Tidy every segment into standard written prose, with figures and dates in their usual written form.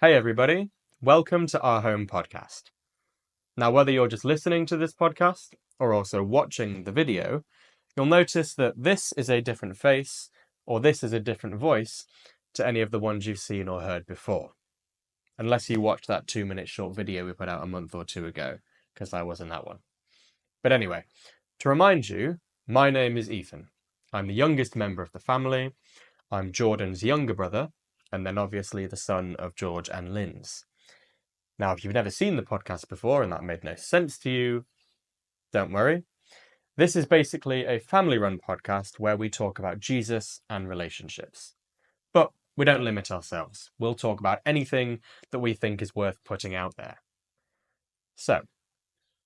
Hey everybody, welcome to our home podcast. Now, whether you're just listening to this podcast or also watching the video, you'll notice that this is a different face or this is a different voice to any of the ones you've seen or heard before. Unless you watched that 2-minute short video we put out a month or two ago, because I was in that one. But anyway, to remind you, my name is Ethan. I'm the youngest member of the family. I'm Jordan's younger brother, and then obviously the son of George and Lynn's. Now, if you've never seen the podcast before and that made no sense to you, don't worry. This is basically a family-run podcast where we talk about Jesus and relationships. But we don't limit ourselves. We'll talk about anything that we think is worth putting out there. So,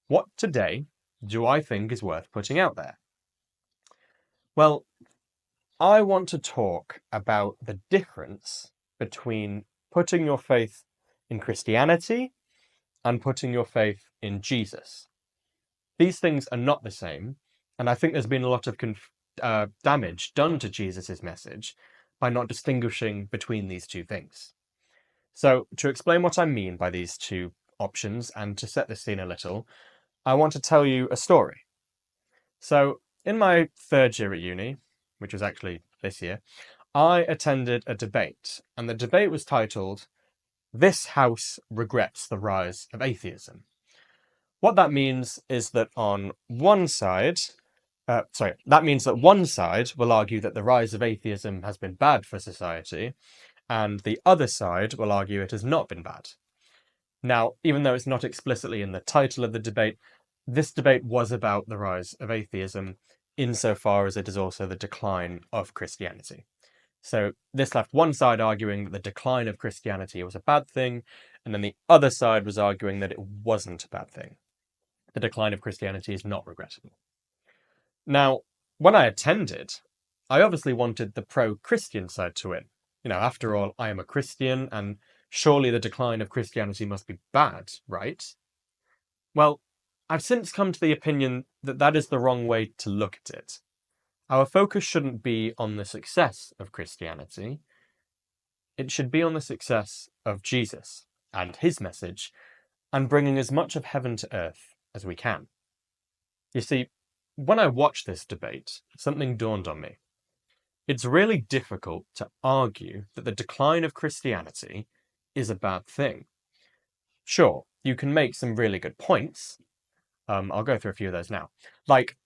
what today do I think is worth putting out there? Well, I want to talk about the difference between putting your faith in Christianity and putting your faith in Jesus. These things are not the same, and I think there's been a lot of damage done to Jesus' message by not distinguishing between these two things. So, to explain what I mean by these two options and to set the scene a little, I want to tell you a story. So, in my third year at uni, which was actually this year, I attended a debate, and the debate was titled, "This House Regrets the Rise of Atheism." What that means is that on one side, that means that one side will argue that the rise of atheism has been bad for society, and the other side will argue it has not been bad. Now, even though it's not explicitly in the title of the debate, this debate was about the rise of atheism insofar as it is also the decline of Christianity. So this left one side arguing that the decline of Christianity was a bad thing, and then the other side was arguing that it wasn't a bad thing. The decline of Christianity is not regrettable. Now, when I attended, I obviously wanted the pro-Christian side to win. After all, I am a Christian, and surely the decline of Christianity must be bad, right? Well, I've since come to the opinion that that is the wrong way to look at it. Our focus shouldn't be on the success of Christianity. It should be on the success of Jesus and his message, and bringing as much of heaven to earth as we can. You see, when I watched this debate, something dawned on me. It's really difficult to argue that the decline of Christianity is a bad thing. Sure, you can make some really good points. I'll go through a few of those now. Like,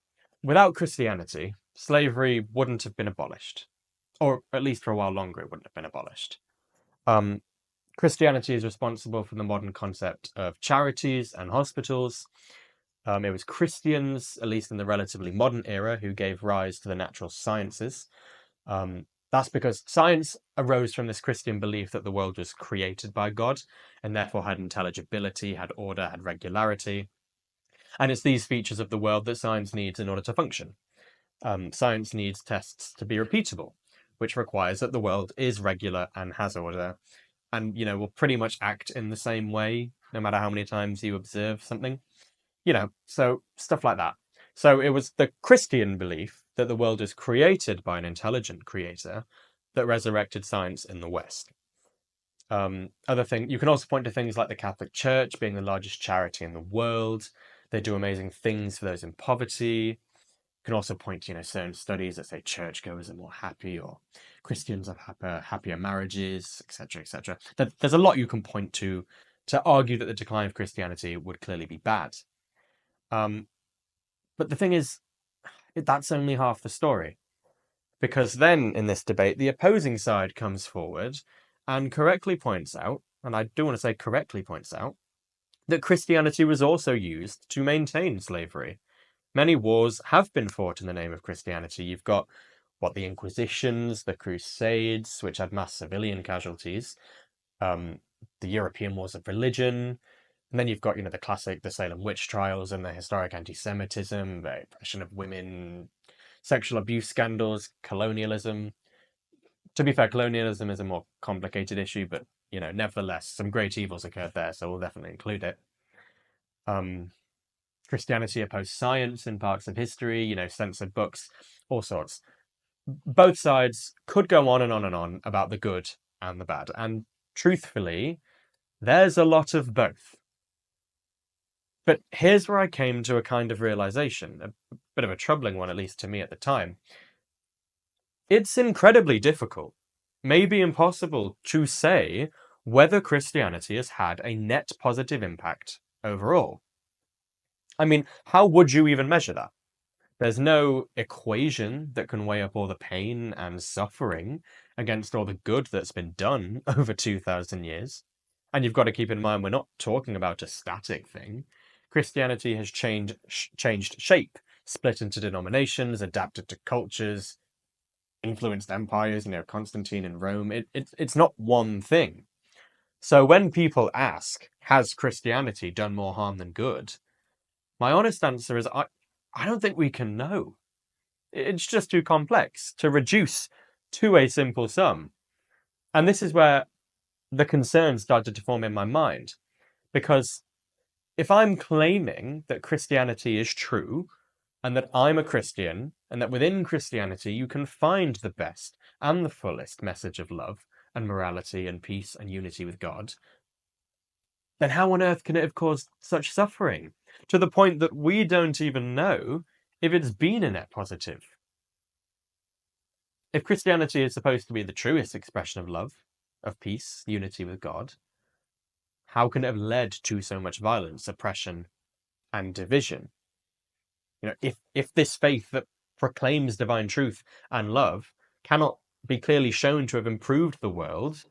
without Christianity, slavery wouldn't have been abolished. Or at least for a while longer, it wouldn't have been abolished. Christianity is responsible for the modern concept of charities and hospitals. It was Christians, at least in the relatively modern era, who gave rise to the natural sciences. That's because science arose from this Christian belief that the world was created by God and therefore had intelligibility, had order, had regularity. And it's these features of the world that science needs in order to function. Science needs tests to be repeatable, which requires that the world is regular and has order and, will pretty much act in the same way no matter how many times you observe something. So stuff like that. So it was the Christian belief that the world is created by an intelligent creator that resurrected science in the West. Other thing, you can also point to things like the Catholic Church being the largest charity in the world. They do amazing things for those in poverty. You can also point to, certain studies that say churchgoers are more happy or Christians have happier marriages, etc., etc. There's a lot you can point to argue that the decline of Christianity would clearly be bad. But the thing is, that's only half the story. Because then in this debate, the opposing side comes forward and correctly points out, and I do want to say correctly points out, that Christianity was also used to maintain slavery. Many wars have been fought in the name of Christianity. You've got, the Inquisitions, the Crusades, which had mass civilian casualties, the European Wars of Religion, and then you've got, the Salem witch trials and the historic anti-Semitism, the oppression of women, sexual abuse scandals, colonialism. To be fair, colonialism is a more complicated issue, but, nevertheless, some great evils occurred there, so we'll definitely include it. Christianity opposed science in parts of history, censored books, all sorts. Both sides could go on and on and on about the good and the bad. And truthfully, There's a lot of both. But here's where I came to a kind of realization, a bit of a troubling one, at least to me at the time. It's incredibly difficult, maybe impossible, to say whether Christianity has had a net positive impact overall. I mean, how would you even measure that? There's no equation that can weigh up all the pain and suffering against all the good that's been done over 2,000 years. And you've got to keep in mind, we're not talking about a static thing. Christianity has changed shape, split into denominations, adapted to cultures, influenced empires, Constantine in Rome. It's not one thing. So when people ask, has Christianity done more harm than good? My honest answer is, I don't think we can know. It's just too complex to reduce to a simple sum. And this is where the concern started to form in my mind. Because if I'm claiming that Christianity is true, and that I'm a Christian, and that within Christianity you can find the best and the fullest message of love and morality and peace and unity with God, then how on earth can it have caused such suffering? To the point that we don't even know if it's been a net positive. If Christianity is supposed to be the truest expression of love, of peace, unity with God, how can it have led to so much violence, oppression, and division? If this faith that proclaims divine truth and love cannot be clearly shown to have improved the world,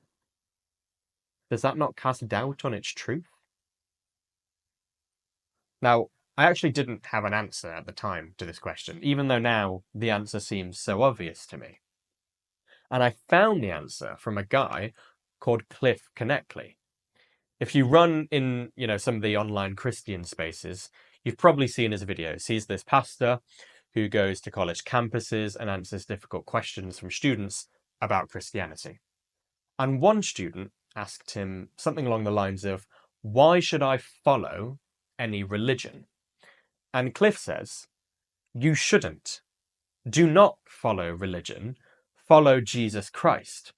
does that not cast doubt on its truth? Now, I actually didn't have an answer at the time to this question, even though now the answer seems so obvious to me. And I found the answer from a guy called Cliff Connectley. If you run in, some of the online Christian spaces, you've probably seen his videos. He's this pastor who goes to college campuses and answers difficult questions from students about Christianity. And one student asked him something along the lines of, why should I follow any religion? And Cliff says, you shouldn't. Do not follow religion. Follow Jesus Christ.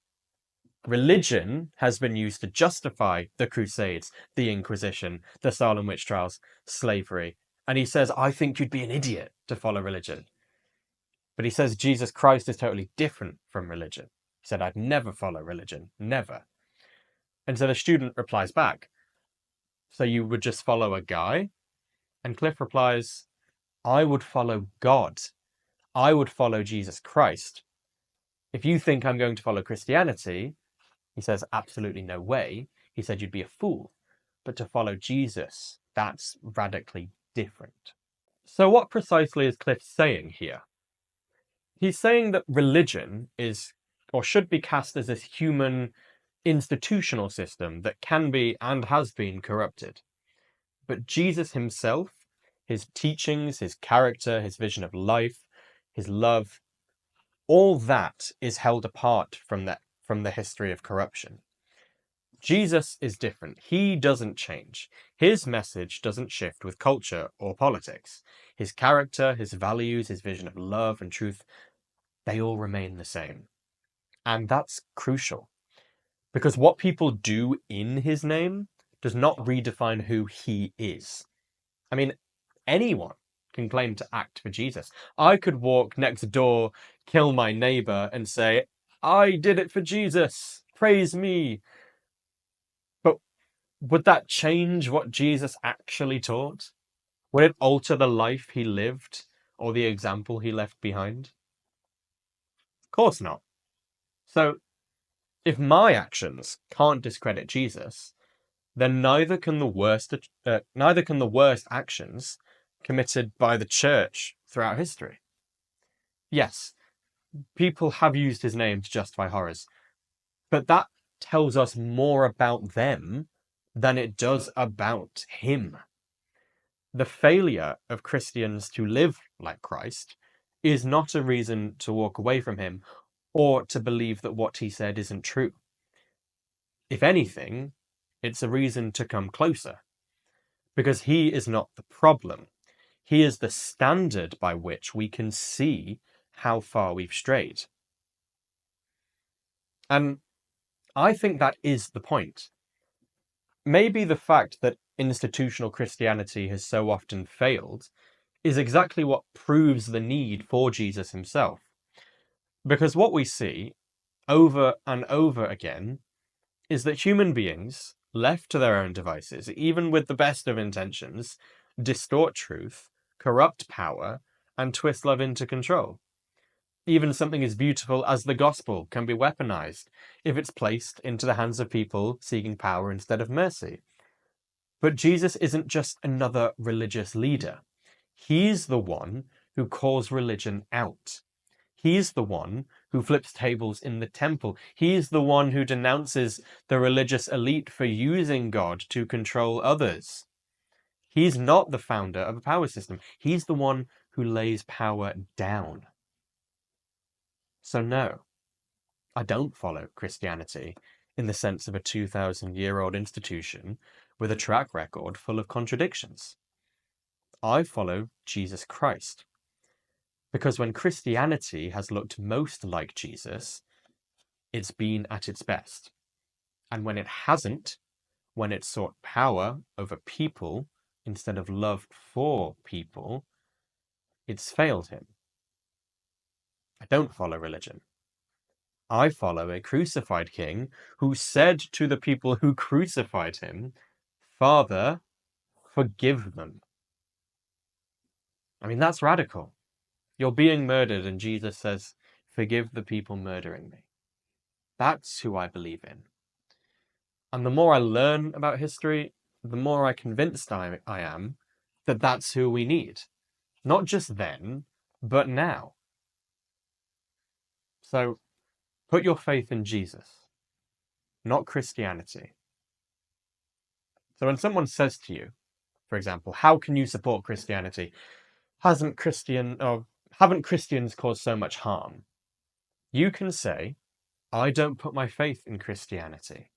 Religion has been used to justify the Crusades, the Inquisition, the Salem witch trials, slavery. And he says, I think you'd be an idiot to follow religion. But he says Jesus Christ is totally different from religion. He said, I'd never follow religion, never. And so the student replies back, so you would just follow a guy? And Cliff replies, I would follow God. I would follow Jesus Christ. If you think I'm going to follow Christianity, he says, absolutely no way. He said, you'd be a fool. But to follow Jesus, that's radically different. So what precisely is Cliff saying here? He's saying that religion is, or should be cast as this human institutional system that can be and has been corrupted. But Jesus himself, his teachings, his character, his vision of life, his love, all that is held apart from the history of corruption. Jesus is different. He doesn't change. His message doesn't shift with culture or politics. His character, his values, his vision of love and truth, they all remain the same. And that's crucial. Because what people do in his name does not redefine who he is. I mean, anyone can claim to act for Jesus. I could walk next door, kill my neighbor, and say, I did it for Jesus. Praise me. But would that change what Jesus actually taught? Would it alter the life he lived or the example he left behind? Of course not. So, if my actions can't discredit Jesus, then neither can the worst actions committed by the church throughout history. Yes, people have used his name to justify horrors, but that tells us more about them than it does about him. The failure of Christians to live like Christ is not a reason to walk away from him or to believe that what he said isn't true. If anything, it's a reason to come closer, because he is not the problem. He is the standard by which we can see how far we've strayed. And I think that is the point. maybe the fact that institutional Christianity has so often failed is exactly what proves the need for Jesus himself. Because what we see over and over again is that human beings, left to their own devices, even with the best of intentions, distort truth, corrupt power, and twist love into control. Even something as beautiful as the gospel can be weaponized if it's placed into the hands of people seeking power instead of mercy. But Jesus isn't just another religious leader. He's the one who calls religion out. He's the one who flips tables in the temple. He's the one who denounces the religious elite for using God to control others. He's not the founder of a power system. He's the one who lays power down. So no, I don't follow Christianity in the sense of a 2,000-year-old institution with a track record full of contradictions. I follow Jesus Christ. Because when Christianity has looked most like Jesus, it's been at its best. And when it hasn't, when it sought power over people instead of love for people, it's failed him. I don't follow religion. I follow a crucified king who said to the people who crucified him, Father, forgive them. I mean, that's radical. You're being murdered, and Jesus says, forgive the people murdering me. That's who I believe in. And the more I learn about history, the more convinced I am that that's who we need. Not just then, but now. So put your faith in Jesus, not Christianity. So when someone says to you, for example, how can you support Christianity? Haven't Christians caused so much harm? You can say, I don't put my faith in Christianity.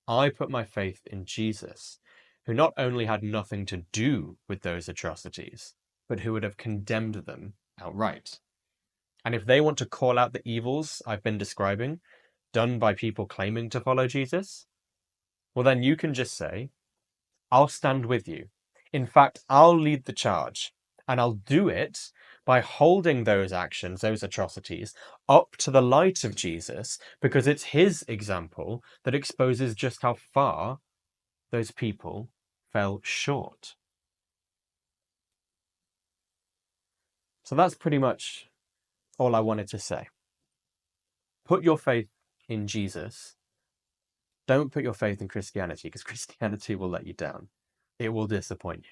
I put my faith in Jesus, who not only had nothing to do with those atrocities, but who would have condemned them outright. And if they want to call out the evils I've been describing, done by people claiming to follow Jesus, well, then you can just say, I'll stand with you. In fact, I'll lead the charge, and I'll do it by holding those actions, those atrocities, up to the light of Jesus, because it's his example that exposes just how far those people fell short. So that's pretty much all I wanted to say. Put your faith in Jesus. Don't put your faith in Christianity, because Christianity will let you down. It will disappoint you.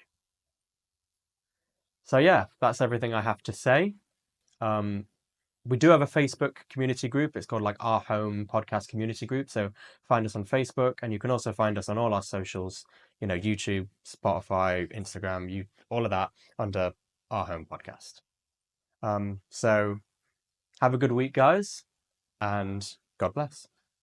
So yeah, that's everything I have to say. We do have a Facebook community group. It's called like Our Home Podcast Community Group. So find us on Facebook, and you can also find us on all our socials, YouTube, Spotify, Instagram, all of that under Our Home Podcast. So have a good week, guys, and God bless.